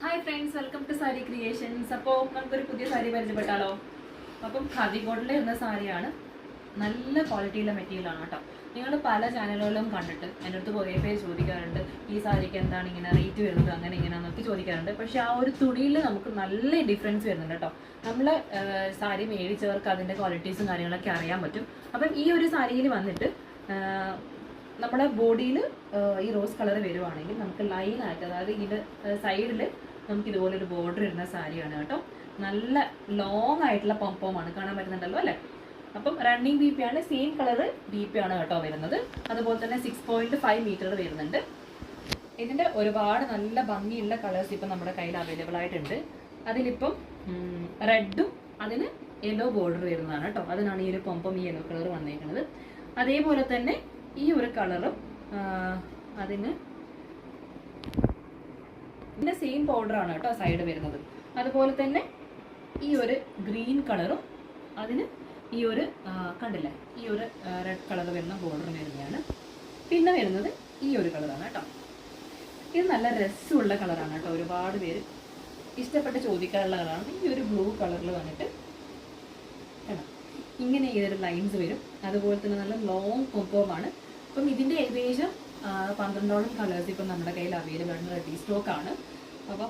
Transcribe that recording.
Hi friends, welcome to sari creations. അപ്പോൾ നമുക്കൊരു പുതിയ സാരി പരിചയപ്പെട്ടാലോ? അപ്പം ഖാദി കോട്ടണിൽ എന്ന സാരിയാണ്. നല്ല ക്വാളിറ്റിയുള്ള മെറ്റീരിയലാണ് കേട്ടോ. നിങ്ങൾ പല ചാനലുകളിലും കണ്ടിട്ട് എൻ്റെ അടുത്ത് കുറേ പേര് ചോദിക്കാറുണ്ട്, ഈ സാരിക്ക് എന്താണ് ഇങ്ങനെ റേറ്റ് വരുന്നത്, അങ്ങനെ ഇങ്ങനെയാണെന്നൊക്കെ ചോദിക്കാറുണ്ട്. പക്ഷേ ആ ഒരു തുണിയിൽ നമുക്ക് നല്ല ഡിഫറൻസ് വരുന്നുണ്ട് കേട്ടോ. നമ്മൾ സാരി മേടിച്ചവർക്ക് അതിൻ്റെ ക്വാളിറ്റീസും കാര്യങ്ങളൊക്കെ അറിയാൻ പറ്റും. അപ്പം ഈ ഒരു സാരിയിൽ വന്നിട്ട് നമ്മുടെ ബോഡിയിൽ ഈ റോസ് കളർ വരുവാണെങ്കിൽ നമുക്ക് ലൈനായിട്ട്, അതായത് ഇതിൻ്റെ സൈഡിൽ നമുക്ക് ഇതുപോലൊരു ബോർഡർ ഇടുന്ന സാരിയാണ് കേട്ടോ. നല്ല ലോങ് ആയിട്ടുള്ള പംപമാണ്, കാണാൻ പറ്റുന്നുണ്ടല്ലോ അല്ലേ? അപ്പം റണ്ണിങ് ബി പി ആണ്, സെയിം കളർ ബി പി ആണ് കേട്ടോ വരുന്നത്. അതുപോലെ തന്നെ 6.5 മീറ്റർ വരുന്നുണ്ട്. ഇതിൻ്റെ ഒരുപാട് നല്ല ഭംഗിയുള്ള കളേഴ്സ് ഇപ്പം നമ്മുടെ കയ്യിൽ അവൈലബിൾ ആയിട്ടുണ്ട്. അതിലിപ്പം റെഡും അതിന് യെല്ലോ ബോർഡർ വരുന്നതാണ് കേട്ടോ. അതിനാണ് ഈ ഒരു പമ്പം ഈ യെല്ലോ കളർ വന്നേക്കുന്നത്. അതേപോലെ തന്നെ ഈ ഒരു കളറും അതിന് ഇതിൻ്റെ സെയിം പൗഡറാണ് കേട്ടോ സൈഡ് വരുന്നത്. അതുപോലെ തന്നെ ഈ ഒരു ഗ്രീൻ കളറും അതിന് ഈ ഒരു കണ്ടില്ലേ, ഈ ഒരു റെഡ് കളർ വരുന്ന ബോർഡർ വരുന്നതാണ്. പിന്നെ വരുന്നത് ഈ ഒരു കളറാണ് കേട്ടോ. ഇത് നല്ല രസമുള്ള കളറാണ് കേട്ടോ. ഒരുപാട് പേര് ഇഷ്ടപ്പെട്ട് ചോദിക്കാറുള്ള കളറാണ്. ഈ ഒരു ബ്ലൂ കളറിൽ വന്നിട്ട് കേട്ടോ ഇങ്ങനെ ഈ ഒരു ലൈൻസ് വരും. അതുപോലെ തന്നെ നല്ല ലോങ് കൊമ്പമാണ്. അപ്പം ഇതിൻ്റെ ഏകദേശം 12ഓളം കളേഴ്സ് ഇപ്പം നമ്മുടെ കയ്യിൽ അവൈലബിൾ ആണ്, റെഡി സ്റ്റോക്ക് ആണ്. അപ്പോൾ